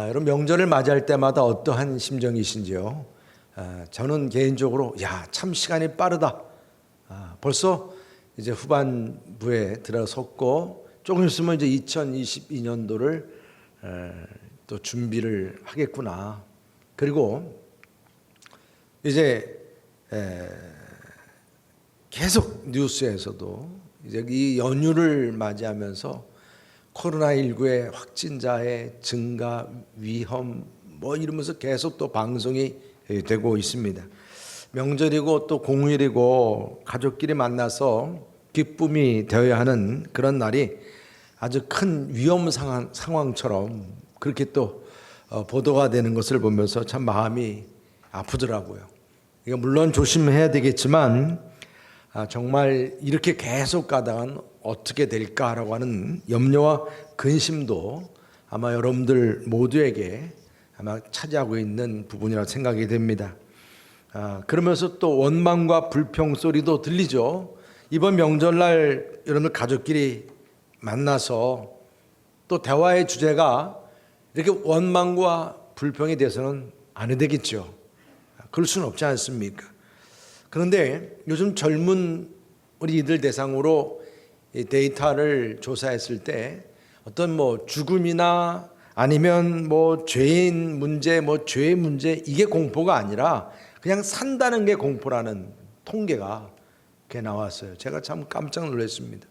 여러분 명절을 맞이할 때마다 어떠한 심정이신지요? 저는 개인적으로 참 시간이 빠르다. 벌써 이제 후반부에 들어섰고 조금 있으면 이제 2022년도를 또 준비를 하겠구나. 그리고 이제 계속 뉴스에서도 이제 이 연휴를 맞이하면서 코로나19의 확진자의 증가 위험 이러면서 계속 또 방송이 되고 있습니다. 명절이고 또 공휴일이고 가족끼리 만나서 기쁨이 되어야 하는 그런 날이 아주 큰 위험 상황처럼 그렇게 또 보도가 되는 것을 보면서 참 마음이 아프더라고요. 이거 물론 조심해야 되겠지만 정말 이렇게 계속 가다간 어떻게 될까라고 하는 염려와 근심도 아마 여러분들 모두에게 아마 차지하고 있는 부분이라고 생각이 됩니다. 그러면서 또 원망과 불평 소리도 들리죠. 이번 명절날 여러분들 가족끼리 만나서 또 대화의 주제가 이렇게 원망과 불평에 대해서는 안 되겠죠. 그럴 수는 없지 않습니까? 그런데 요즘 젊은 우리 이들 대상으로 데이터를 조사했을 때 어떤 죽음이나 아니면 죄인 문제, 죄의 문제 이게 공포가 아니라 그냥 산다는 게 공포라는 통계가 그게 나왔어요. 제가 참 깜짝 놀랐습니다.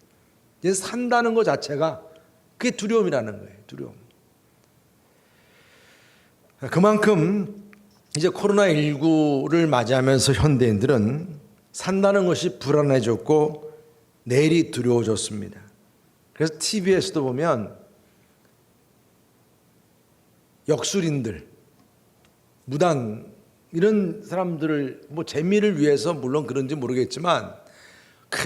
이제 산다는 것 자체가 그게 두려움이라는 거예요. 두려움. 그만큼 이제 코로나19를 맞이하면서 현대인들은 산다는 것이 불안해졌고 내일이 두려워졌습니다. 그래서 TV에서도 보면 역술인들, 무당 이런 사람들을 재미를 위해서 물론 그런지 모르겠지만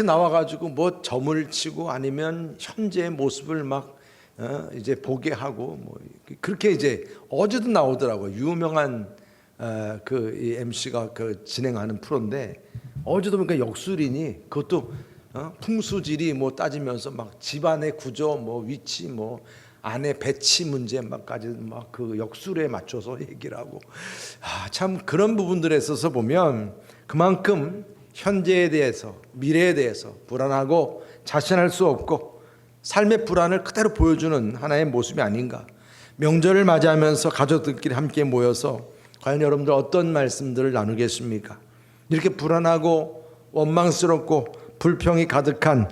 나와가지고 점을 치고 아니면 현재의 모습을 이제 보게 하고 그렇게 이제 어제도 나오더라고요. 유명한 이 MC가 진행하는 프로인데 어제도 보니까 역술인이 그것도 풍수지리 따지면서 집안의 구조 위치 안의 배치 문제까지 그 역술에 맞춰서 얘기를 하고 참 그런 부분들에 있어서 보면 그만큼 현재에 대해서 미래에 대해서 불안하고 자신할 수 없고 삶의 불안을 그대로 보여주는 하나의 모습이 아닌가. 명절을 맞이하면서 가족들끼리 함께 모여서 과연 여러분들 어떤 말씀들을 나누겠습니까? 이렇게 불안하고 원망스럽고 불평이 가득한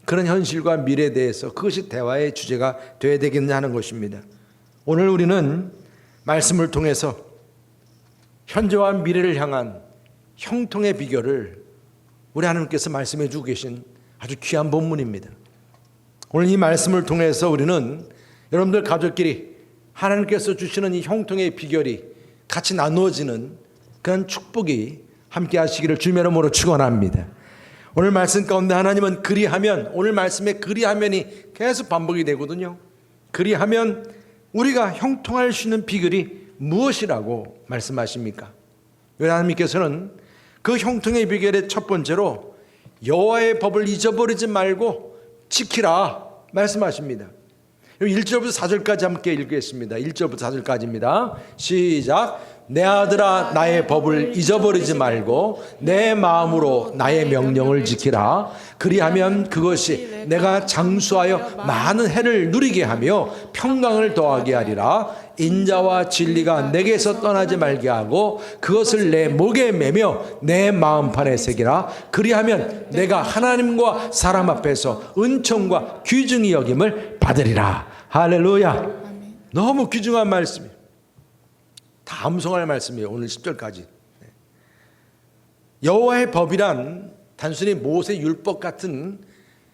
그런 현실과 미래에 대해서 그것이 대화의 주제가 되어야 되겠냐 하는 것입니다. 오늘 우리는 말씀을 통해서 현재와 미래를 향한 형통의 비결을 우리 하나님께서 말씀해 주고 계신 아주 귀한 본문입니다. 오늘 이 말씀을 통해서 우리는 여러분들 가족끼리 하나님께서 주시는 이 형통의 비결이 같이 나누어지는 그런 축복이 함께 하시기를 주님의 이름으로 축원합니다. 오늘 말씀 가운데 하나님은 그리하면, 오늘 말씀에 그리하면이 계속 반복이 되거든요. 그리하면 우리가 형통할 수 있는 비결이 무엇이라고 말씀하십니까? 하나님께서는 그 형통의 비결의 첫 번째로 여호와의 법을 잊어버리지 말고 지키라 말씀하십니다. 1절부터 4절까지 함께 읽겠습니다. 1절부터 4절까지입니다. 시작. 내 아들아 나의 법을 잊어버리지 말고 내 마음으로 나의 명령을 지키라. 그리하면 그것이 내가 장수하여 많은 해를 누리게 하며 평강을 더하게 하리라. 인자와 진리가 내게서 떠나지 말게 하고 그것을 내 목에 매며 내 마음판에 새기라. 그리하면 내가 하나님과 사람 앞에서 은총과 귀중히 여김을 받으리라. 할렐루야. 너무 귀중한 말씀이에요. 다 암송할 말씀이에요. 오늘 10절까지. 여호와의 법이란 단순히 모세 율법 같은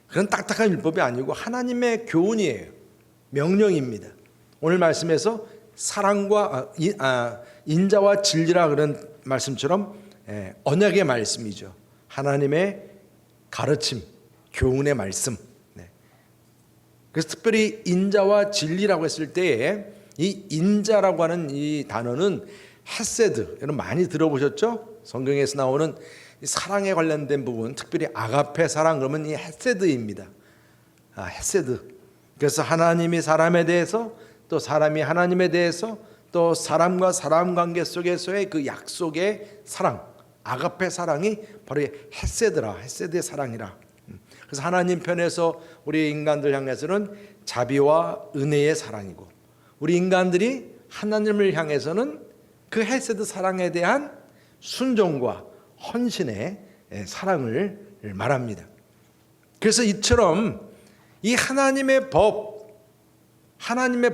그런 딱딱한 율법이 아니고 하나님의 교훈이에요. 명령입니다. 오늘 말씀에서 사랑과 인자와 진리라 그런 말씀처럼 언약의 말씀이죠. 하나님의 가르침, 교훈의 말씀. 그래서 특별히 인자와 진리라고 했을 때에 이 인자라고 하는 이 단어는 헤세드, 여러분 많이 들어보셨죠? 성경에서 나오는 사랑에 관련된 부분, 특별히 아가페 사랑 그러면 이 헤세드입니다. 헤세드. 그래서 하나님이 사람에 대해서 또 사람이 하나님에 대해서, 또 사람과 사람 관계 속에서의 그 약속의 사랑, 아가페 사랑이 바로 헤세드라, 헤세드의 사랑이라. 그래서 하나님 편에서 우리 인간들 향해서는 자비와 은혜의 사랑이고, 우리 인간들이 하나님을 향해서는 그 헤세드 사랑에 대한 순종과 헌신의 사랑을 말합니다. 그래서 이처럼 이 하나님의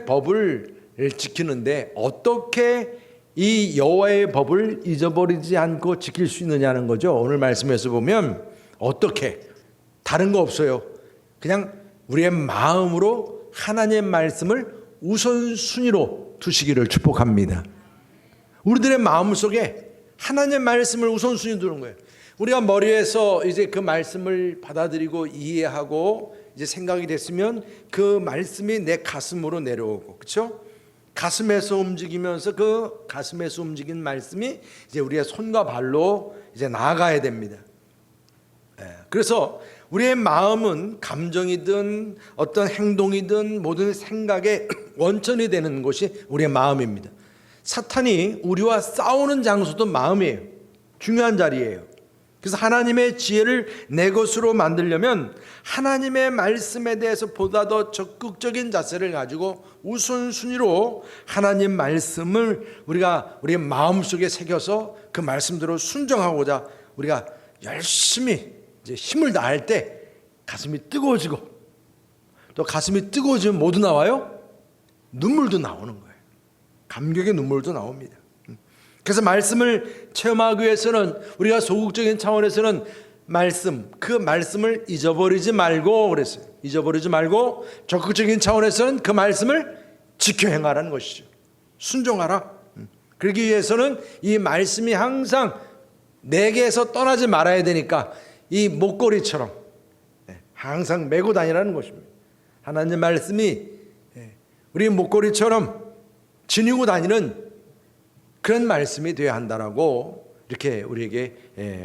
법을 지키는데 어떻게 이 여호와의 법을 잊어버리지 않고 지킬 수 있느냐는 거죠. 오늘 말씀에서 보면 어떻게, 다른 거 없어요. 그냥 우리의 마음으로 하나님의 말씀을 우선순위로 두시기를 축복합니다. 우리들의 마음속에 하나님의 말씀을 우선순위로 두는 거예요. 우리가 머리에서 이제 그 말씀을 받아들이고 이해하고 이제 생각이 됐으면 그 말씀이 내 가슴으로 내려오고, 그렇죠? 가슴에서 움직이면서 그 가슴에서 움직인 말씀이 이제 우리의 손과 발로 이제 나아가야 됩니다. 그래서 우리의 마음은 감정이든 어떤 행동이든 모든 생각의 원천이 되는 곳이 우리의 마음입니다. 사탄이 우리와 싸우는 장소도 마음이에요. 중요한 자리예요. 그래서 하나님의 지혜를 내 것으로 만들려면 하나님의 말씀에 대해서 보다 더 적극적인 자세를 가지고 우선순위로 하나님 말씀을 우리가 우리의 마음속에 새겨서 그 말씀대로 순종하고자 우리가 열심히 이제 힘을 다할 때 가슴이 뜨거워지고, 또 가슴이 뜨거워지면 뭐도 나와요? 눈물도 나오는 거예요. 감격의 눈물도 나옵니다. 그래서 말씀을 체험하기 위해서는 우리가 소극적인 차원에서는 그 말씀을 잊어버리지 말고 그랬어요. 잊어버리지 말고 적극적인 차원에서는 그 말씀을 지켜 행하라는 것이죠. 순종하라. 그러기 위해서는 이 말씀이 항상 내게서 떠나지 말아야 되니까 이 목걸이처럼 항상 메고 다니라는 것입니다. 하나님 말씀이 우리 목걸이처럼 지니고 다니는 그런 말씀이 되어야 한다라고 이렇게 우리에게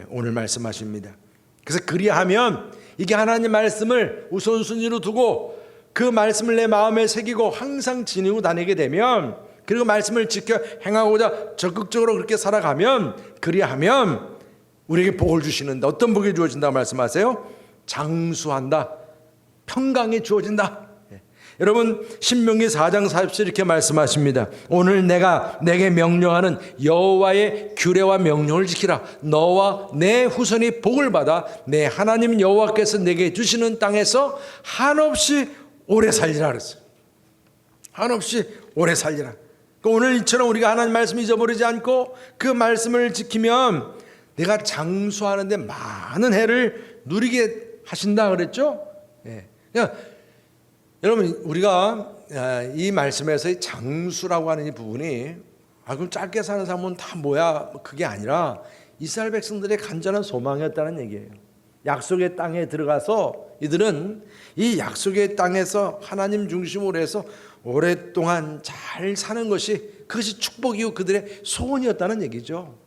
오늘 말씀하십니다. 그래서 그리하면 이게 하나님 말씀을 우선순위로 두고 그 말씀을 내 마음에 새기고 항상 지니고 다니게 되면, 그리고 말씀을 지켜 행하고자 적극적으로 그렇게 살아가면, 그리하면 우리에게 복을 주시는데 어떤 복이 주어진다고 말씀하세요? 장수한다, 평강이 주어진다. 여러분 신명기 4장 40절 이렇게 말씀하십니다. 오늘 내가 내게 명령하는 여호와의 규례와 명령을 지키라. 너와 내 후손이 복을 받아 내 하나님 여호와께서 내게 주시는 땅에서 한없이 오래 살리라 그랬어요. 한없이 오래 살리라. 그러니까 오늘 이처럼 우리가 하나님 말씀 잊어버리지 않고 그 말씀을 지키면 내가 장수하는데 많은 해를 누리게 하신다 그랬죠. 그러니까 여러분 우리가 이 말씀에서 장수라고 하는 이 부분이 그럼 짧게 사는 사람은 다 뭐야, 그게 아니라 이스라엘 백성들의 간절한 소망이었다는 얘기예요. 약속의 땅에 들어가서 이들은 이 약속의 땅에서 하나님 중심으로 해서 오랫동안 잘 사는 그것이 축복이고 그들의 소원이었다는 얘기죠.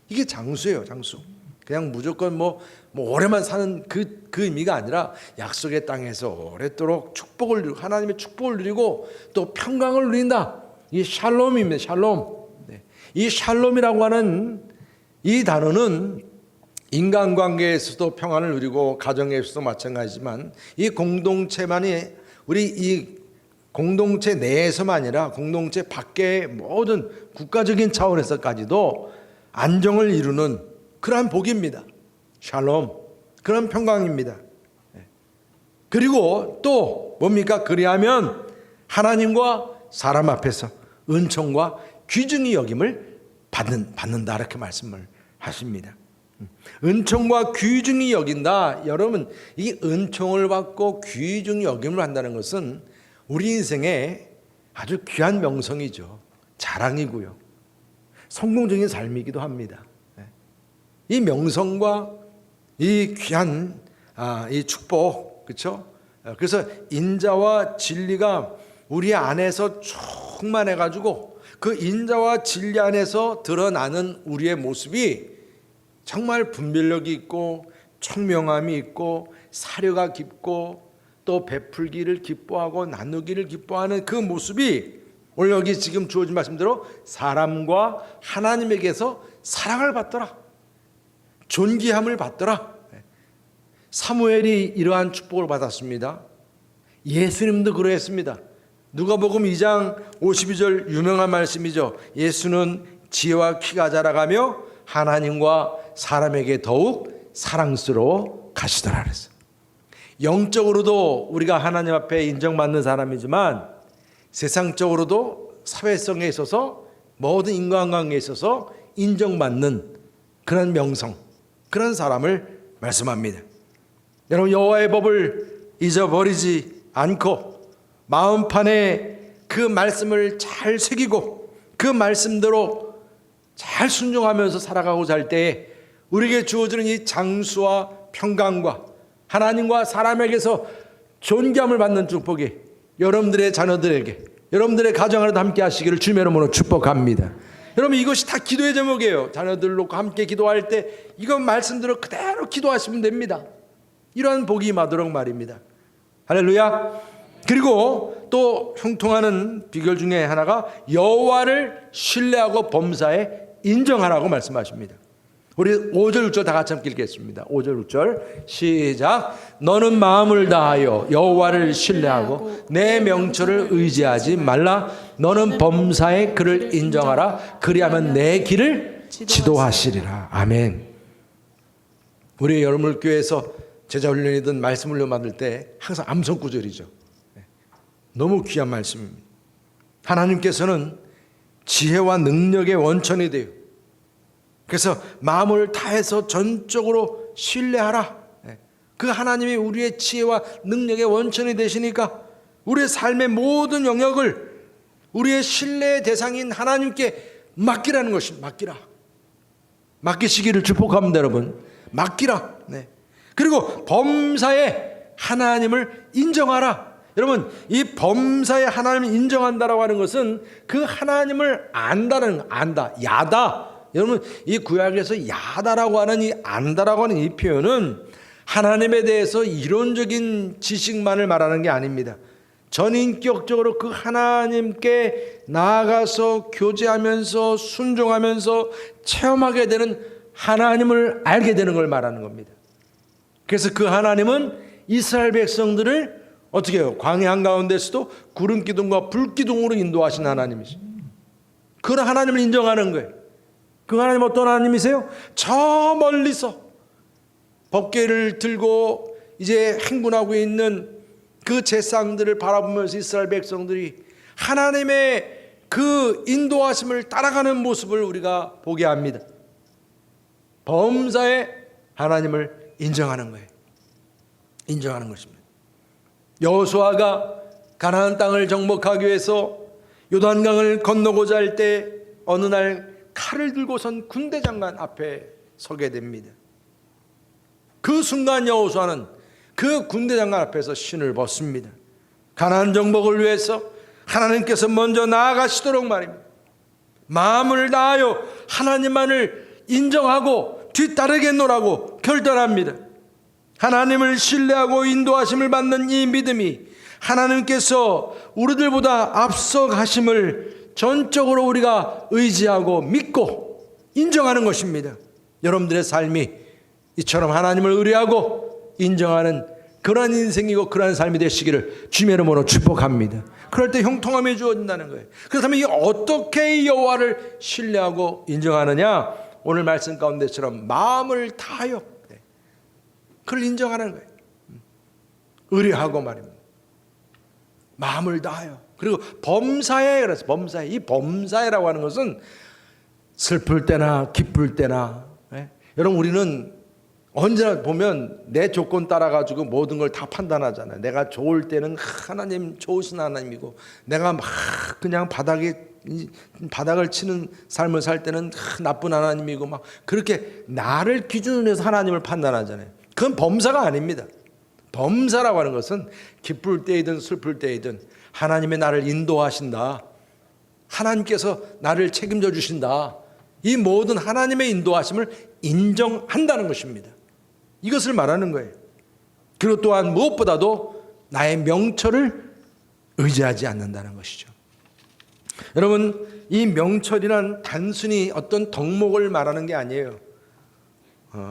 이게 장수예요. 장수. 그냥 무조건 뭐 오래만 사는 그 의미가 아니라 약속의 땅에서 오랫도록 하나님의 축복을 누리고 또 평강을 누린다. 이 샬롬입니다. 샬롬. 이 샬롬이라고 하는 이 단어는 인간관계에서도 평안을 누리고 가정에서도 마찬가지지만 이 공동체만이 우리 이 공동체 내에서만 아니라 공동체 밖의 모든 국가적인 차원에서까지도 안정을 이루는 그러한 복입니다. 샬롬, 그런 평강입니다. 그리고 또 뭡니까? 그리하면 하나님과 사람 앞에서 은총과 귀중히 여김을 받는다 이렇게 말씀을 하십니다. 은총과 귀중히 여긴다. 여러분 이 은총을 받고 귀중히 여김을 한다는 것은 우리 인생의 아주 귀한 명성이죠. 자랑이고요. 성공적인 삶이기도 합니다. 이 명성과 이 귀한 이 축복, 그렇죠? 그래서 인자와 진리가 우리 안에서 충만해 가지고 그 인자와 진리 안에서 드러나는 우리의 모습이 정말 분별력이 있고 청명함이 있고 사려가 깊고 또 베풀기를 기뻐하고 나누기를 기뻐하는 그 모습이 오늘 여기 지금 주어진 말씀대로 사람과 하나님에게서 사랑을 받더라, 존귀함을 받더라. 사무엘이 이러한 축복을 받았습니다. 예수님도 그러했습니다. 누가복음 2장 52절 유명한 말씀이죠. 예수는 지혜와 키가 자라가며 하나님과 사람에게 더욱 사랑스러워 가시더라 그랬어요. 영적으로도 우리가 하나님 앞에 인정받는 사람이지만 세상적으로도 사회성에 있어서 모든 인간관계에 있어서 인정받는 그런 명성, 그런 사람을 말씀합니다. 여러분, 여호와의 법을 잊어버리지 않고 마음판에 그 말씀을 잘 새기고 그 말씀대로 잘 순종하면서 살아가고자 할 때에 우리에게 주어지는 이 장수와 평강과 하나님과 사람에게서 존귀함을 받는 축복이 여러분들의 자녀들에게, 여러분들의 가정으로도 함께 하시기를 주님의 이름으로 축복합니다. 여러분, 이것이 다 기도의 제목이에요. 자녀들로 함께 기도할 때 이건 말씀대로 그대로 기도하시면 됩니다. 이러한 복이 임하도록 말입니다. 할렐루야. 그리고 또 형통하는 비결 중에 하나가 여호와를 신뢰하고 범사에 인정하라고 말씀하십니다. 우리 5절 6절 다 같이 함께 읽겠습니다. 5절 6절 시작. 너는 마음을 다하여 여호와를 신뢰하고 내 명철을 의지하지 말라. 너는 범사에 그를 인정하라. 그리하면 내 길을 지도하시리라. 아멘. 우리 여러분교회에서 제자훈련이든 말씀훈련 받을 때 항상 암송구절이죠. 너무 귀한 말씀입니다. 하나님께서는 지혜와 능력의 원천이 돼요. 그래서 마음을 다해서 전적으로 신뢰하라. 그 하나님이 우리의 지혜와 능력의 원천이 되시니까 우리의 삶의 모든 영역을 우리의 신뢰의 대상인 하나님께 맡기라는 것입니다. 맡기라. 맡기시기를 축복합니다, 여러분. 맡기라. 네. 그리고 범사에 하나님을 인정하라. 여러분, 이 범사에 하나님을 인정한다라고 하는 것은 그 하나님을 안다는, 안다, 야다. 여러분, 이 구약에서 야다라고 하는 이 안다라고 하는 이 표현은 하나님에 대해서 이론적인 지식만을 말하는 게 아닙니다. 전인격적으로 그 하나님께 나아가서 교제하면서 순종하면서 체험하게 되는 하나님을 알게 되는 걸 말하는 겁니다. 그래서 그 하나님은 이스라엘 백성들을 어떻게 해요? 광야 한가운데서도 구름 기둥과 불 기둥으로 인도하신 하나님이시죠. 그런 하나님을 인정하는 거예요. 그 하나님 어떤 하나님이세요? 저 멀리서 법궤를 들고 이제 행군하고 있는 그 제사장들을 바라보면서 이스라엘 백성들이 하나님의 그 인도하심을 따라가는 모습을 우리가 보게 합니다. 범사에 하나님을 인정하는 거예요. 인정하는 것입니다. 여호수아가 가나안 땅을 정복하기 위해서 요단강을 건너고자 할 때 어느 날 칼을 들고선 군대 장관 앞에 서게 됩니다. 그 순간 여호수아는 그 군대 장관 앞에서 신을 벗습니다. 가나안 정복을 위해서 하나님께서 먼저 나아가시도록 말입니다. 마음을 다하여 하나님만을 인정하고 뒤따르겠노라고 결단합니다. 하나님을 신뢰하고 인도하심을 받는 이 믿음이 하나님께서 우리들보다 앞서 가심을 전적으로 우리가 의지하고 믿고 인정하는 것입니다. 여러분들의 삶이 이처럼 하나님을 의뢰하고 인정하는 그러한 인생이고 그러한 삶이 되시기를 주님의 이름으로 축복합니다. 그럴 때 형통함이 주어진다는 거예요. 그렇다면 이 어떻게 여호와를 신뢰하고 인정하느냐? 오늘 말씀 가운데처럼 마음을 다하여 그걸 인정하는 거예요. 의뢰하고 말입니다. 마음을 다하여. 그리고 범사에, 그래서 범사에, 이 범사에라고 하는 것은 슬플 때나 기쁠 때나, 여러분 우리는 언제나 보면 내 조건 따라 가지고 모든 걸 다 판단하잖아요. 내가 좋을 때는 하나님 좋으신 하나님이고, 내가 막 그냥 바닥을 치는 삶을 살 때는 나쁜 하나님이고, 막 그렇게 나를 기준으로 해서 하나님을 판단하잖아요. 그건 범사가 아닙니다. 범사라고 하는 것은 기쁠 때이든 슬플 때이든 하나님의 나를 인도하신다. 하나님께서 나를 책임져 주신다. 이 모든 하나님의 인도하심을 인정한다는 것입니다. 이것을 말하는 거예요. 그리고 또한 무엇보다도 나의 명철을 의지하지 않는다는 것이죠. 여러분, 이 명철이란 단순히 어떤 덕목을 말하는 게 아니에요.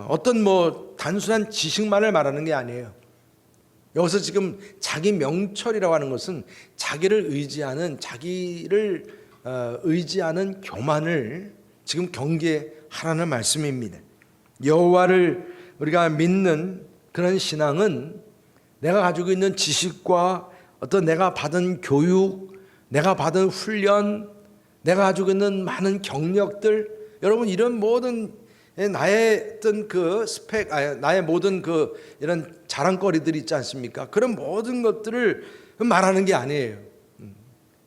어떤 단순한 지식만을 말하는 게 아니에요. 여기서 지금 자기 명철이라고 하는 것은 자기를 의지하는 교만을 지금 경계하라는 말씀입니다. 여호와를 우리가 믿는 그런 신앙은 내가 가지고 있는 지식과 어떤 내가 받은 교육, 내가 받은 훈련, 내가 가지고 있는 많은 경력들, 여러분 이런 모든 나의 어떤 나의 모든 이런 자랑거리들이 있지 않습니까? 그런 모든 것들을 말하는 게 아니에요.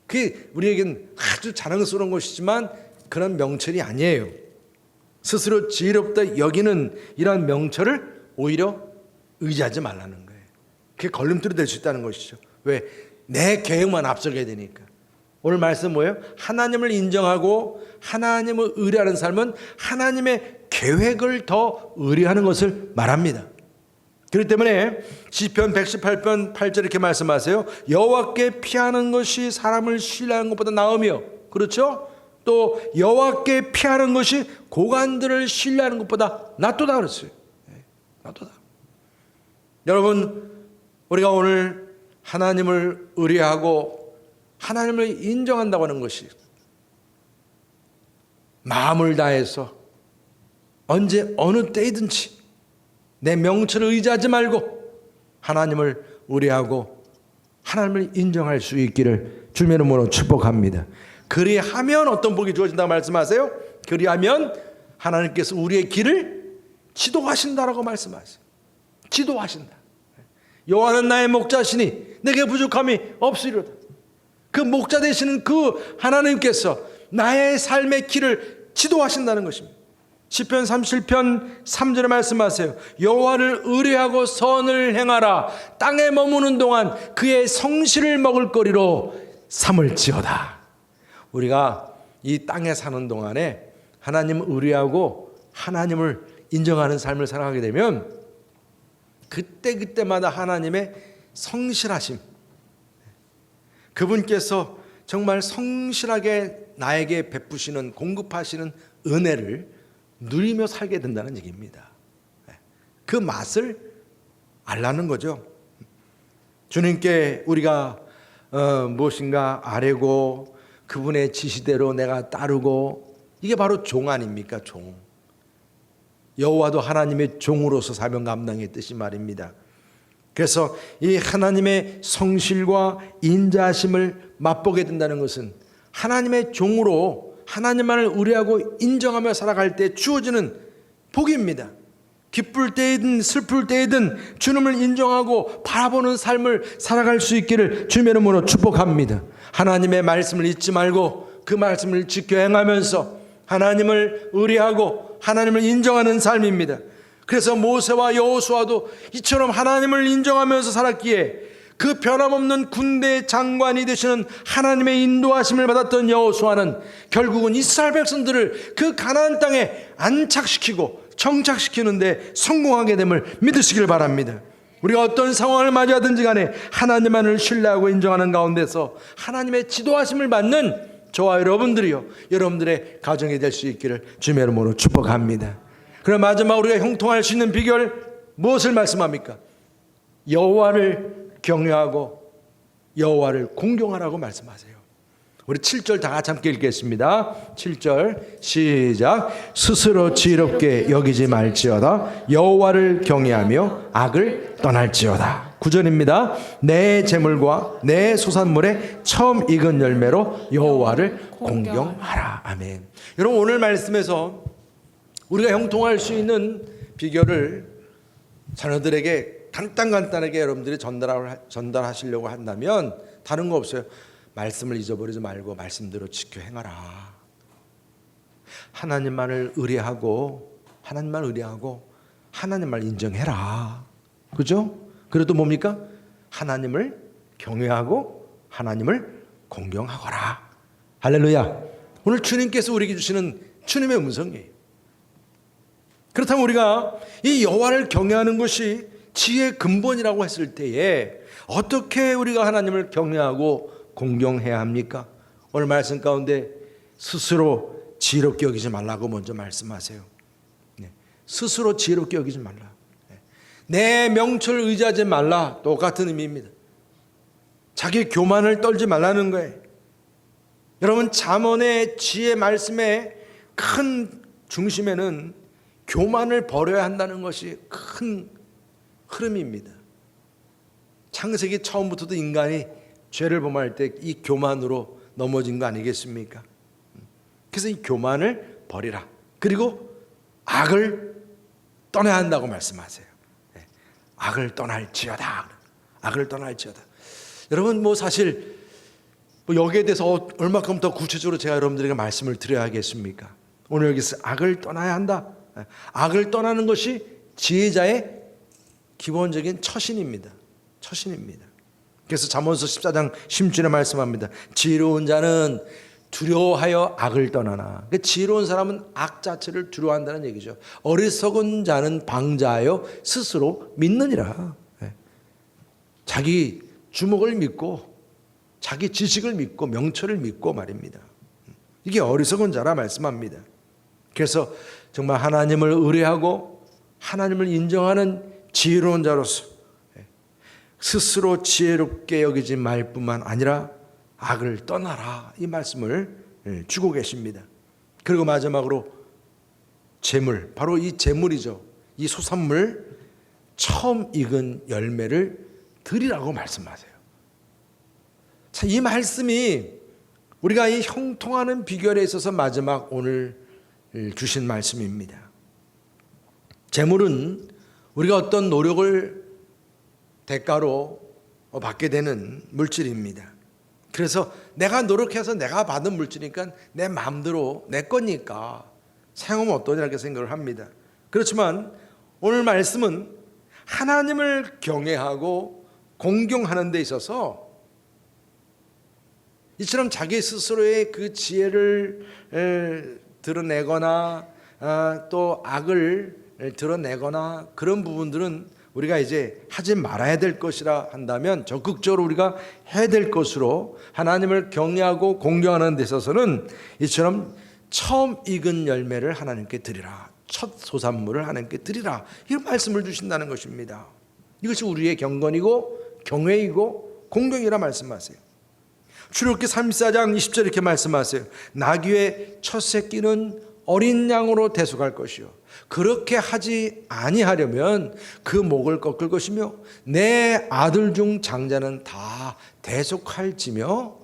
그게 우리에겐 아주 자랑스러운 것이지만 그런 명철이 아니에요. 스스로 지혜롭다 여기는 이런 명철을 오히려 의지하지 말라는 거예요. 그게 걸림돌이 될 수 있다는 것이죠. 왜? 내 계획만 앞서게 되니까. 오늘 말씀 뭐예요? 하나님을 인정하고 하나님을 의뢰하는 삶은 하나님의 계획을 더 의뢰하는 것을 말합니다. 그렇기 때문에 시편 118편 8절 이렇게 말씀하세요. 여호와께 피하는 것이 사람을 신뢰하는 것보다 나으며, 그렇죠? 또 여호와께 피하는 것이 고관들을 신뢰하는 것보다 낫도다 그랬어요. 낫도다. 여러분, 우리가 오늘 하나님을 의뢰하고 하나님을 인정한다고 하는 것이 마음을 다해서 언제 어느 때이든지 내 명철을 의지하지 말고 하나님을 의뢰하고 하나님을 인정할 수 있기를 주님의 이름으로 축복합니다. 그리하면 어떤 복이 주어진다고 말씀하세요? 그리하면 하나님께서 우리의 길을 지도하신다라고 말씀하세요. 지도하신다. 여호와는 나의 목자시니 내게 부족함이 없으리로다. 그 목자 되시는 그 하나님께서 나의 삶의 길을 지도하신다는 것입니다. 시편 37편 3절에 말씀하세요. 여호와를 의뢰하고 선을 행하라. 땅에 머무는 동안 그의 성실을 먹을 거리로 삼을지어다. 우리가 이 땅에 사는 동안에 하나님을 의뢰하고 하나님을 인정하는 삶을 살아가게 되면 그때마다 하나님의 성실하심, 그분께서 정말 성실하게 나에게 베푸시는 공급하시는 은혜를 누리며 살게 된다는 얘기입니다. 그 맛을 알라는 거죠. 주님께 우리가 무엇인가 아뢰고 그분의 지시대로 내가 따르고, 이게 바로 종 아닙니까? 종. 여호와도 하나님의 종으로서 사명 감당했듯이 말입니다. 그래서 이 하나님의 성실과 인자하심을 맛보게 된다는 것은 하나님의 종으로 하나님만을 의뢰하고 인정하며 살아갈 때 주어지는 복입니다. 기쁠 때이든 슬플 때이든 주님을 인정하고 바라보는 삶을 살아갈 수 있기를 주님의 이름으로 축복합니다. 하나님의 말씀을 잊지 말고 그 말씀을 지켜 행하면서 하나님을 의뢰하고 하나님을 인정하는 삶입니다. 그래서 모세와 여호수아도 이처럼 하나님을 인정하면서 살았기에 그 변함없는 군대 장관이 되시는 하나님의 인도하심을 받았던 여호수아는 결국은 이스라엘 백성들을 그 가나안 땅에 안착시키고 정착시키는데 성공하게 됨을 믿으시길 바랍니다. 우리가 어떤 상황을 맞이하든지 간에 하나님만을 신뢰하고 인정하는 가운데서 하나님의 지도하심을 받는 저와 여러분들이요, 여러분들의 가정이 될 수 있기를 주님의 이름으로 축복합니다. 그럼 마지막 우리가 형통할 수 있는 비결 무엇을 말씀합니까? 여호와를 경외하고 여호와를 공경하라고 말씀하세요. 우리 7절 다 같이 함께 읽겠습니다. 7절 시작. 스스로 지혜롭게 여기지 말지어다. 여호와를 경외하며 악을 떠날지어다. 9절입니다. 내 재물과 내 소산물의 처음 익은 열매로 여호와를 공경하라. 아멘. 여러분, 오늘 말씀에서 우리가 형통할 수 있는 비결을 자녀들에게 간단하게 여러분들이 전달하시려고 한다면 다른 거 없어요. 말씀을 잊어버리지 말고 말씀대로 지켜 행하라. 하나님만을 의뢰하고 하나님만 인정해라. 그죠? 그래도 뭡니까? 하나님을 경외하고 하나님을 공경하거라. 할렐루야. 오늘 주님께서 우리에게 주시는 주님의 음성이에요. 그렇다면 우리가 이 여호와를 경외하는 것이 지혜의 근본이라고 했을 때에 어떻게 우리가 하나님을 경외하고 공경해야 합니까? 오늘 말씀 가운데 스스로 지혜롭게 여기지 말라고 먼저 말씀하세요. 스스로 지혜롭게 여기지 말라. 내 명철을 의지하지 말라. 똑같은 의미입니다. 자기 교만을 떨지 말라는 거예요. 여러분, 잠언의 지혜 말씀의 큰 중심에는 교만을 버려야 한다는 것이 큰 흐름입니다. 창세기 처음부터도 인간이 죄를 범할 때 이 교만으로 넘어진 거 아니겠습니까? 그래서 이 교만을 버리라. 그리고 악을 떠나야 한다고 말씀하세요. 악을 떠날지어다. 악을 떠날지어다. 여러분, 사실 여기에 대해서 얼마큼 더 구체적으로 제가 여러분들에게 말씀을 드려야겠습니까? 오늘 여기서 악을 떠나야 한다. 악을 떠나는 것이 지혜자의 기본적인 처신입니다. 처신입니다. 그래서 잠언서 14장 16절에 말씀합니다. 지혜로운 자는 두려워하여 악을 떠나나. 지혜로운 사람은 악 자체를 두려워한다는 얘기죠. 어리석은 자는 방자하여 스스로 믿느니라. 자기 주먹을 믿고 자기 지식을 믿고 명철을 믿고 말입니다. 이게 어리석은 자라 말씀합니다. 그래서 정말 하나님을 의뢰하고 하나님을 인정하는 지혜로운 자로서 스스로 지혜롭게 여기지 말 뿐만 아니라 악을 떠나라, 이 말씀을 주고 계십니다. 그리고 마지막으로 재물, 바로 이 재물이죠. 이 소산물 처음 익은 열매를 드리라고 말씀하세요. 자, 이 말씀이 우리가 이 형통하는 비결에 있어서 마지막 오늘 주신 말씀입니다. 재물은 우리가 어떤 노력을 대가로 받게 되는 물질입니다. 그래서 내가 노력해서 내가 받은 물질이니까 내 마음대로 내 거니까 사용하면 어떠냐 이렇게 생각을 합니다. 그렇지만 오늘 말씀은 하나님을 경외하고 공경하는 데 있어서 이처럼 자기 스스로의 그 지혜를 드러내거나 또 악을 드러내거나 그런 부분들은 우리가 이제 하지 말아야 될 것이라 한다면 적극적으로 우리가 해야 될 것으로 하나님을 경외하고 공경하는 데 있어서는 이처럼 처음 익은 열매를 하나님께 드리라. 첫 소산물을 하나님께 드리라. 이런 말씀을 주신다는 것입니다. 이것이 우리의 경건이고 경외이고 공경이라 말씀하세요. 출애굽기 34장 20절 이렇게 말씀하세요. 나귀의 첫 새끼는 어린 양으로 대속할 것이요 그렇게 하지 아니하려면 그 목을 꺾을 것이며 내 아들 중 장자는 다 대속할지며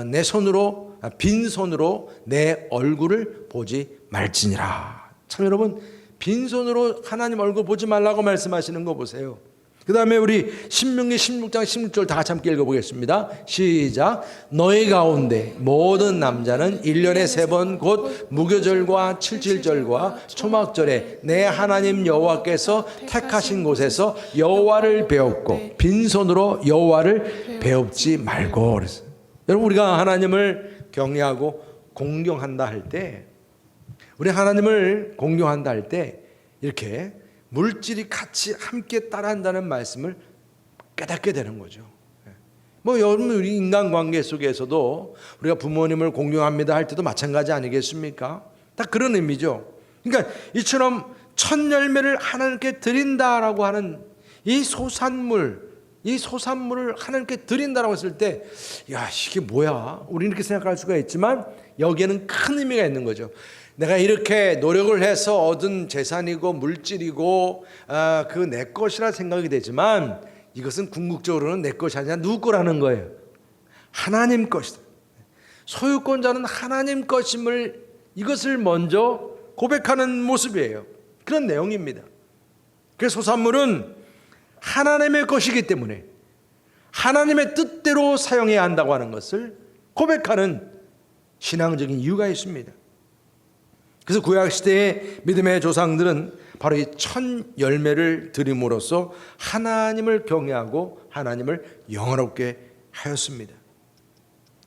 내 손으로 빈손으로 내 얼굴을 보지 말지니라. 참 여러분, 빈손으로 하나님 얼굴 보지 말라고 말씀하시는 거 보세요. 그 다음에 우리 신명기 16장 16절 다 같이 함께 읽어보겠습니다. 시작. 너희 가운데 모든 남자는 1년에 3번 곧 무교절과 칠칠절과 초막절에 내 하나님 여호와께서 택하신 곳에서 여호와를 배웠고 빈손으로 여호와를 배웁지 말고. 그랬어요. 여러분, 우리가 하나님을 경외하고 공경한다 할 때, 우리 하나님을 공경한다 할 때 이렇게 물질이 같이 함께 따라한다는 말씀을 깨닫게 되는 거죠. 여러분, 우리 인간관계 속에서도 우리가 부모님을 공경합니다 할 때도 마찬가지 아니겠습니까? 딱 그런 의미죠. 그러니까 이처럼 첫 열매를 하나님께 드린다라고 하는 이 소산물을 하나님께 드린다라고 했을 때, 야, 이게 뭐야? 우리는 이렇게 생각할 수가 있지만 여기에는 큰 의미가 있는 거죠. 내가 이렇게 노력을 해서 얻은 재산이고 물질이고 그 내 것이라 생각이 되지만 이것은 궁극적으로는 내 것이 아니라 누구 거라는 거예요? 하나님 것이다. 소유권자는 하나님 것임을, 이것을 먼저 고백하는 모습이에요. 그런 내용입니다. 그래서 소산물은 하나님의 것이기 때문에 하나님의 뜻대로 사용해야 한다고 하는 것을 고백하는 신앙적인 이유가 있습니다. 그래서 구약시대의 믿음의 조상들은 바로 이 첫 열매를 드림으로써 하나님을 경외하고 하나님을 영화롭게 하였습니다.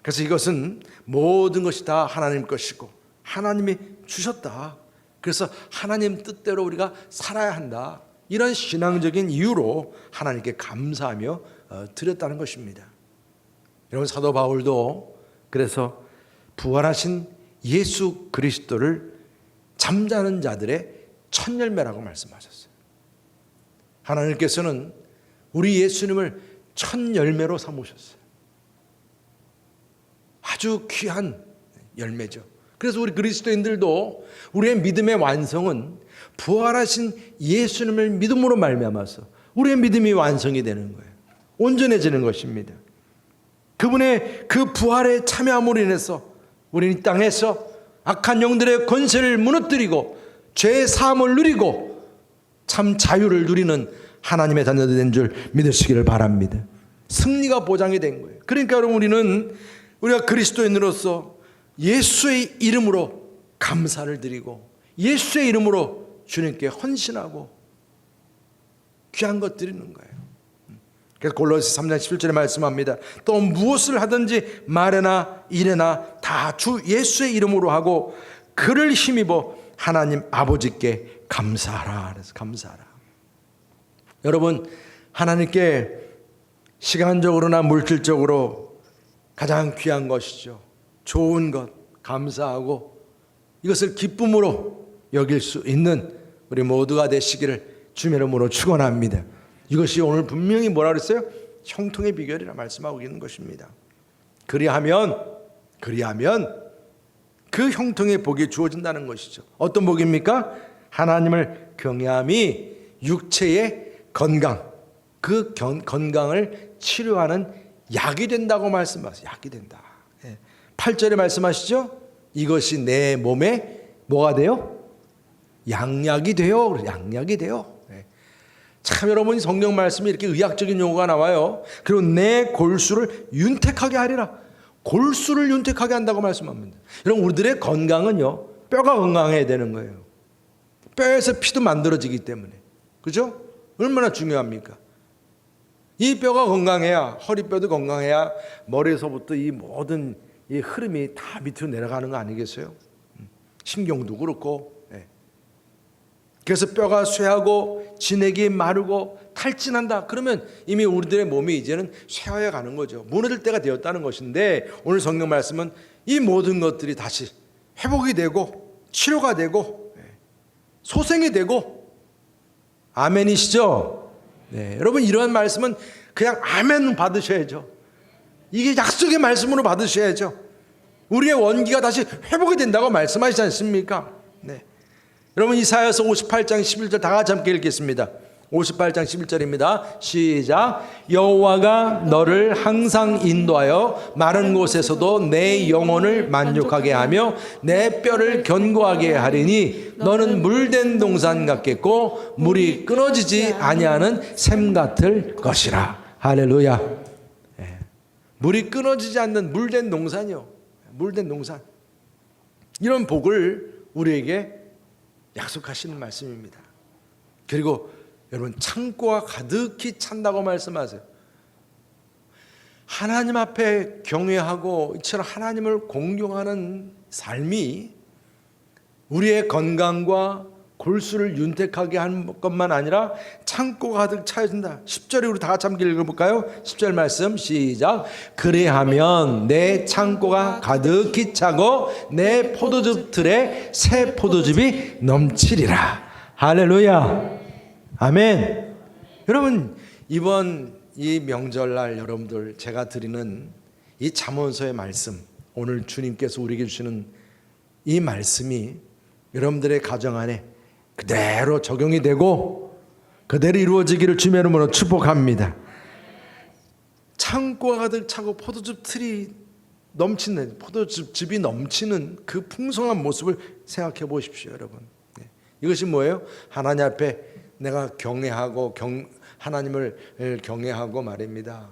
그래서 이것은 모든 것이 다 하나님 것이고 하나님이 주셨다. 그래서 하나님 뜻대로 우리가 살아야 한다. 이런 신앙적인 이유로 하나님께 감사하며 드렸다는 것입니다. 여러분, 사도 바울도 그래서 부활하신 예수 그리스도를 잠자는 자들의 첫 열매라고 말씀하셨어요. 하나님께서는 우리 예수님을 첫 열매로 삼으셨어요. 아주 귀한 열매죠. 그래서 우리 그리스도인들도 우리의 믿음의 완성은 부활하신 예수님을 믿음으로 말미암아서 우리의 믿음이 완성이 되는 거예요. 온전해지는 것입니다. 그분의 그 부활에 참여함으로 인해서 우리는 이 땅에서 악한 영들의 권세를 무너뜨리고 죄의 사함을 누리고 참 자유를 누리는 하나님의 자녀들 된 줄 믿으시기를 바랍니다. 승리가 보장이 된 거예요. 그러니까 여러분, 우리가 그리스도인으로서 예수의 이름으로 감사를 드리고 예수의 이름으로 주님께 헌신하고 귀한 것 드리는 거예요. 그래서 골로새 3장 11절에 말씀합니다. 또 무엇을 하든지 말에나 일에나 다 주 예수의 이름으로 하고 그를 힘입어 하나님 아버지께 감사하라. 그래서 감사하라. 여러분, 하나님께 시간적으로나 물질적으로 가장 귀한 것이죠. 좋은 것 감사하고 이것을 기쁨으로 여길 수 있는 우리 모두가 되시기를 주님의 이름으로 축원합니다. 이것이 오늘 분명히 뭐라 그랬어요? 형통의 비결이라 말씀하고 있는 것입니다. 그리하면 그 형통의 복이 주어진다는 것이죠. 어떤 복입니까? 하나님을 경외함이 육체의 건강, 그 건강을 치료하는 약이 된다고 말씀하세요. 약이 된다. 8절에 말씀하시죠? 이것이 내 몸에 뭐가 돼요? 양약이 돼요. 양약이 돼요. 참 여러분, 성경 말씀이 이렇게 의학적인 용어가 나와요. 그리고 내 골수를 윤택하게 하리라. 골수를 윤택하게 한다고 말씀합니다. 여러분, 우리들의 건강은요, 뼈가 건강해야 되는 거예요. 뼈에서 피도 만들어지기 때문에. 그죠? 얼마나 중요합니까? 이 뼈가 건강해야, 허리뼈도 건강해야 머리에서부터 이 모든 이 흐름이 다 밑으로 내려가는 거 아니겠어요? 신경도 그렇고. 그래서 뼈가 쇠하고 진액이 마르고 탈진한다. 그러면 이미 우리들의 몸이 이제는 쇠하여 가는 거죠. 무너질 때가 되었다는 것인데, 오늘 성경 말씀은 이 모든 것들이 다시 회복이 되고 치료가 되고 소생이 되고. 아멘이시죠? 네, 여러분, 이러한 말씀은 그냥 아멘 받으셔야죠. 이게 약속의 말씀으로 받으셔야죠. 우리의 원기가 다시 회복이 된다고 말씀하시지 않습니까? 네. 여러분, 이사야서 58장 11절 다 같이 함께 읽겠습니다. 58장 11절입니다. 시작. 여호와가 너를 항상 인도하여 마른 곳에서도 내 영혼을 만족하게 하며 내 뼈를 견고하게 하리니 너는 물된 동산 같겠고 물이 끊어지지 아니하는 샘 같을 것이라. 할렐루야. 물이 끊어지지 않는 물된 동산이요. 물된 동산. 이런 복을 우리에게 약속하시는 말씀입니다. 그리고 여러분, 창고가 가득히 찬다고 말씀하세요. 하나님 앞에 경외하고 이처럼 하나님을 공경하는 삶이 우리의 건강과 골수를 윤택하게 하는 것만 아니라 창고가 가득 차여진다. 10절에 우리 다 같이 함께 읽어볼까요? 10절 말씀 시작. 그래하면 내 창고가 가득히 차고 내 포도즙 틀에 새 포도즙이 넘치리라. 할렐루야. 아멘. 여러분, 이번 이 명절날 여러분들 제가 드리는 이 잠언서의 말씀, 오늘 주님께서 우리에게 주시는 이 말씀이 여러분들의 가정 안에 그대로 적용이 되고 그대로 이루어지기를 주님의 이름으로 축복합니다. 창고가 가득 차고 포도즙 틀이 넘치는, 포도즙이 넘치는 그 풍성한 모습을 생각해 보십시오, 여러분. 이것이 뭐예요? 하나님 앞에 내가 경외하고 하나님을 경외하고 말입니다.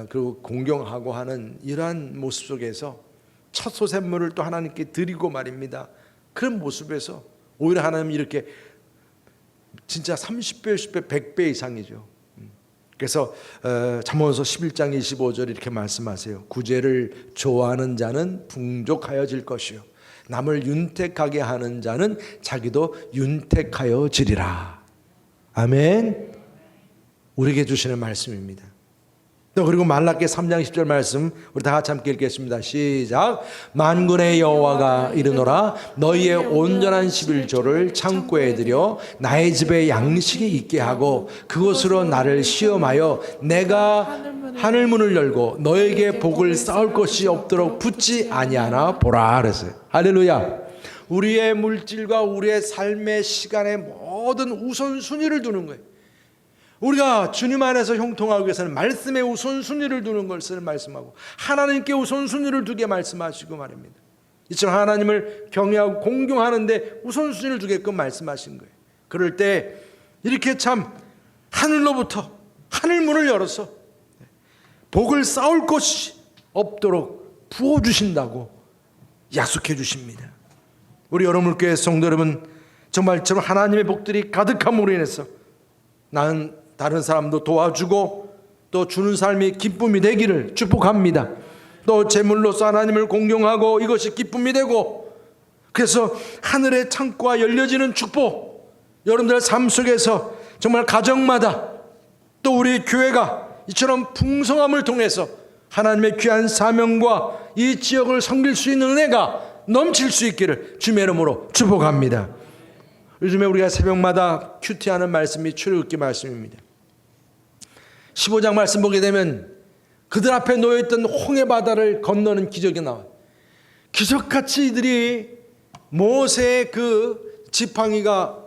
그리고 공경하고 하는 이러한 모습 속에서 첫 소샘물을 또 하나님께 드리고 말입니다. 그런 모습에서 오히려 하나님이 이렇게 진짜 30배, 60배, 100배 이상이죠. 그래서 잠언서 11장 25절 이렇게 말씀하세요. 구제를 좋아하는 자는 풍족하여질 것이요 남을 윤택하게 하는 자는 자기도 윤택하여지리라. 아멘. 우리에게 주시는 말씀입니다. 또 그리고 말라기 3장 10절 말씀 우리 다 같이 함께 읽겠습니다. 시작. 만군의 여호와가 이르노라 너희의 온전한 11조를 창고에 들여 나의 집에 양식이 있게 하고 그곳으로 나를 시험하여 내가 하늘문을 열고 너에게 복을 쌓을 것이 없도록 붙지 아니하나 보라 그랬어요. 할렐루야. 우리의 물질과 우리의 삶의 시간의 모든 우선순위를 두는 거예요. 우리가 주님 안에서 형통하기 위해서는 말씀에 우선순위를 두는 것을 말씀하고 하나님께 우선순위를 두게 말씀하시고 말입니다. 이처럼 하나님을 경외하고 공경하는데 우선순위를 두게끔 말씀하신 거예요. 그럴 때 이렇게 참 하늘로부터 하늘문을 열어서 복을 쌓을 것이 없도록 부어주신다고 약속해 주십니다. 우리 여러분께 성도 여러분, 정말처럼 하나님의 복들이 가득함으로 인해서 나는 다른 사람도 도와주고 또 주는 삶이 기쁨이 되기를 축복합니다. 또 제물로서 하나님을 공경하고 이것이 기쁨이 되고, 그래서 하늘의 창고가 열려지는 축복, 여러분들의 삶 속에서 정말 가정마다 또 우리 교회가 이처럼 풍성함을 통해서 하나님의 귀한 사명과 이 지역을 섬길 수 있는 은혜가 넘칠 수 있기를 주님의 이름으로 축복합니다. 요즘에 우리가 새벽마다 큐티하는 말씀이 출애굽기 말씀입니다. 15장 말씀 보게 되면 그들 앞에 놓여있던 홍해바다를 건너는 기적이 나와요. 기적같이 이들이 모세의 그 지팡이가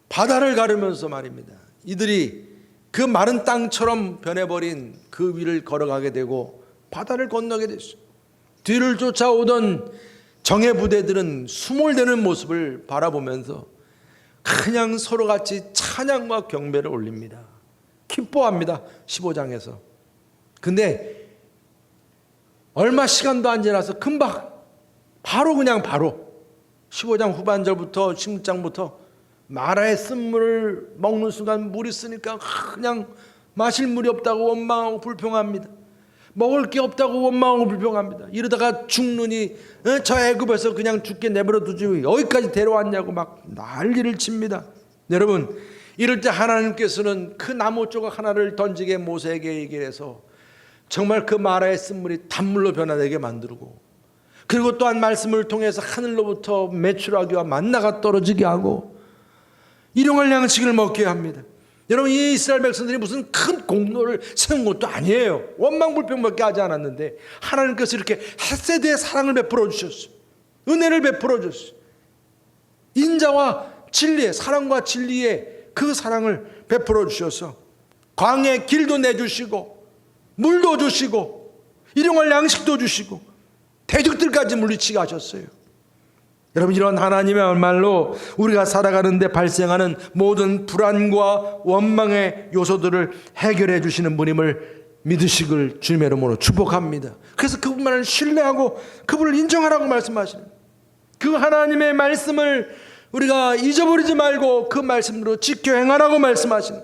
바다를 가르면서 말입니다, 이들이 그 마른 땅처럼 변해버린 그 위를 걸어가게 되고 바다를 건너게 됐어요. 뒤를 쫓아오던 정예 부대들은 수몰되는 모습을 바라보면서 그냥 서로같이 찬양과 경배를 올립니다. 기뻐합니다. 15장에서. 근데 얼마 시간도 안 지나서 금방 바로 15장 후반절부터 16장부터 마라의 쓴물을 먹는 순간 물이 쓰니까 그냥 마실 물이 없다고 원망하고 불평합니다. 먹을 게 없다고 원망하고 불평합니다. 이러다가 죽느니 저 애굽에서 그냥 죽게 내버려 두지 여기까지 데려왔냐고 막 난리를 칩니다. 여러분, 이럴 때 하나님께서는 그 나무 조각 하나를 던지게 모세에게 얘기를 해서 정말 그 마라의 쓴물이 단물로 변화되게 만들고, 그리고 또한 말씀을 통해서 하늘로부터 메추라기와 만나가 떨어지게 하고 일용할 양식을 먹게 합니다. 여러분, 이 이스라엘 백성들이 무슨 큰 공로를 세운 것도 아니에요. 원망불평밖에 하지 않았는데 하나님께서 이렇게 헤세드의 사랑을 베풀어 주셨어요. 은혜를 베풀어 주셨어요. 인자와 진리의, 사랑과 진리의 그 사랑을 베풀어 주셔서 광야에 길도 내주시고 물도 주시고 일용할 양식도 주시고 대적들까지 물리치게 하셨어요. 여러분, 이런 하나님의 말로 우리가 살아가는데 발생하는 모든 불안과 원망의 요소들을 해결해 주시는 분임을 믿으시길 주님의 이름으로 축복합니다. 그래서 그분만을 신뢰하고 그분을 인정하라고 말씀하시는, 그 하나님의 말씀을 우리가 잊어버리지 말고 그 말씀으로 지켜 행하라고 말씀하시는,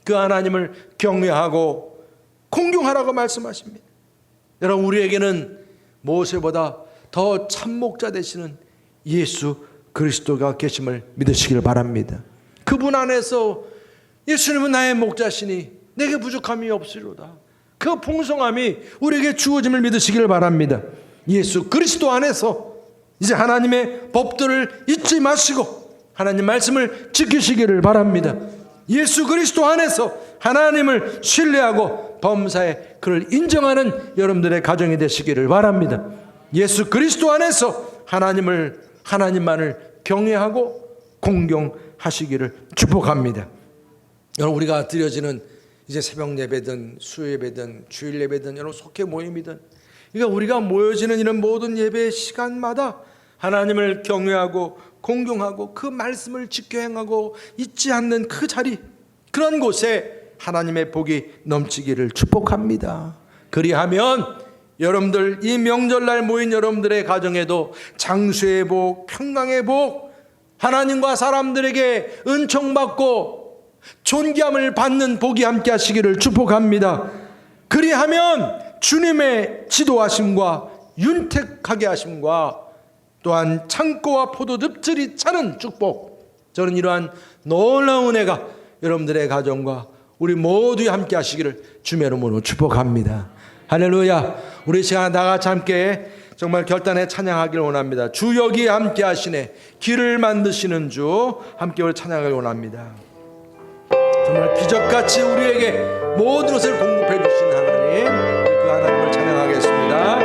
그 하나님을 경외하고 공경하라고 말씀하십니다. 여러분, 우리에게는 모세보다 더 참목자 되시는 예수 그리스도가 계심을 믿으시길 바랍니다. 그분 안에서 예수님은 나의 목자시니 내게 부족함이 없으리로다, 그 풍성함이 우리에게 주어짐을 믿으시길 바랍니다. 예수 그리스도 안에서 이제 하나님의 법들을 잊지 마시고 하나님 말씀을 지키시기를 바랍니다. 예수 그리스도 안에서 하나님을 신뢰하고 범사에 그를 인정하는 여러분들의 가정이 되시기를 바랍니다. 예수 그리스도 안에서 하나님만을 경외하고 공경하시기를 축복합니다. 여러분, 우리가 드려지는 이제 새벽 예배든 수요 예배든 주일 예배든 여러분 속회 모임이든, 그러니까 우리가 모여지는 이런 모든 예배 시간마다 하나님을 경외하고 공경하고 그 말씀을 지켜 행하고 잊지 않는 그 자리, 그런 곳에 하나님의 복이 넘치기를 축복합니다. 그리하면 여러분들 이 명절날 모인 여러분들의 가정에도 장수의 복, 평강의 복, 하나님과 사람들에게 은총받고 존귀함을 받는 복이 함께 하시기를 축복합니다. 그리하면 주님의 지도하심과 윤택하게 하심과 또한 창고와 포도즙들이 차는 축복, 저는 이러한 놀라운 은혜가 여러분들의 가정과 우리 모두 함께 하시기를 주의 이름으로 축복합니다. 할렐루야. 우리 시간 다 같이 함께 정말 결단에 찬양하기를 원합니다. 주 여기 함께 하시네. 길을 만드시는 주 함께 우리 찬양하기를 원합니다. 정말 기적같이 우리에게 모든 것을 공급해 주신 하나님, 그 하나님을 찬양하겠습니다.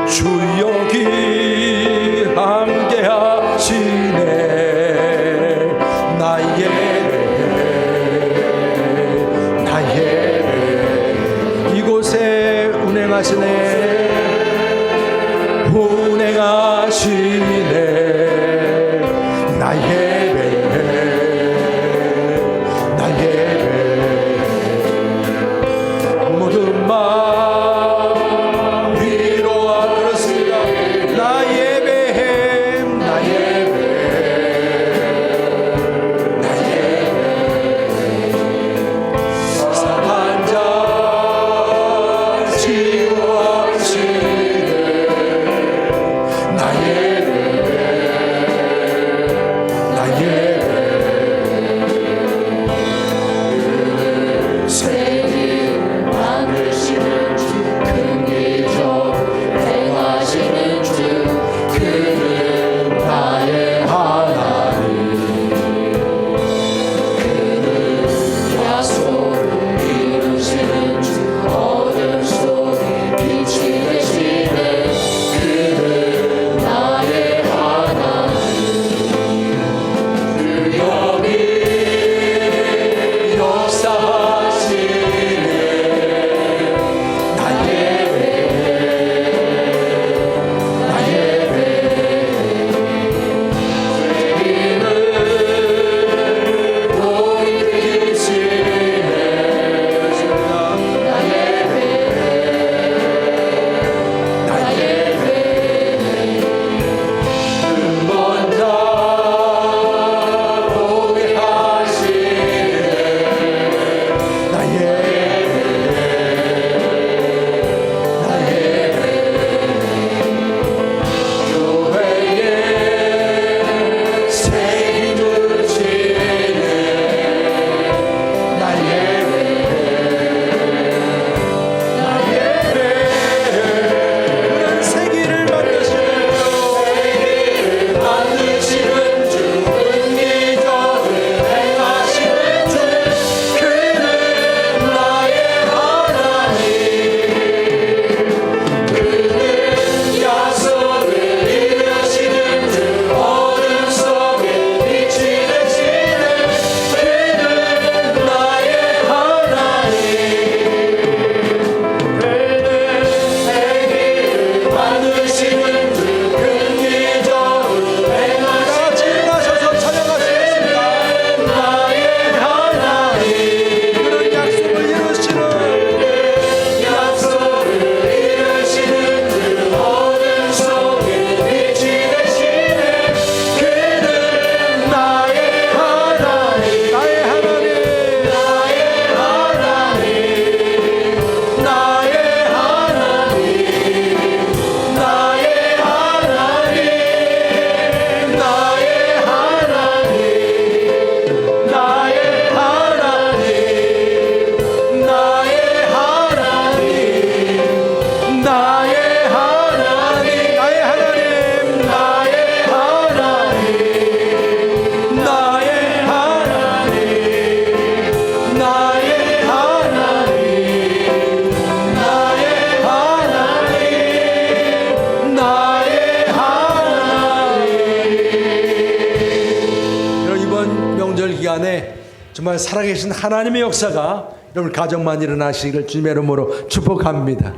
주 여기 함께 하시네. 나의 이곳에 운행하시네. 운행하시네. 나의 모든 마음 위로와 그렇습니다. 나의 뱀 상한 자 치유하시네. 나의 정말 살아계신 하나님의 역사가 여러분 가정만 일어나시기를 주님의 이름으로 축복합니다.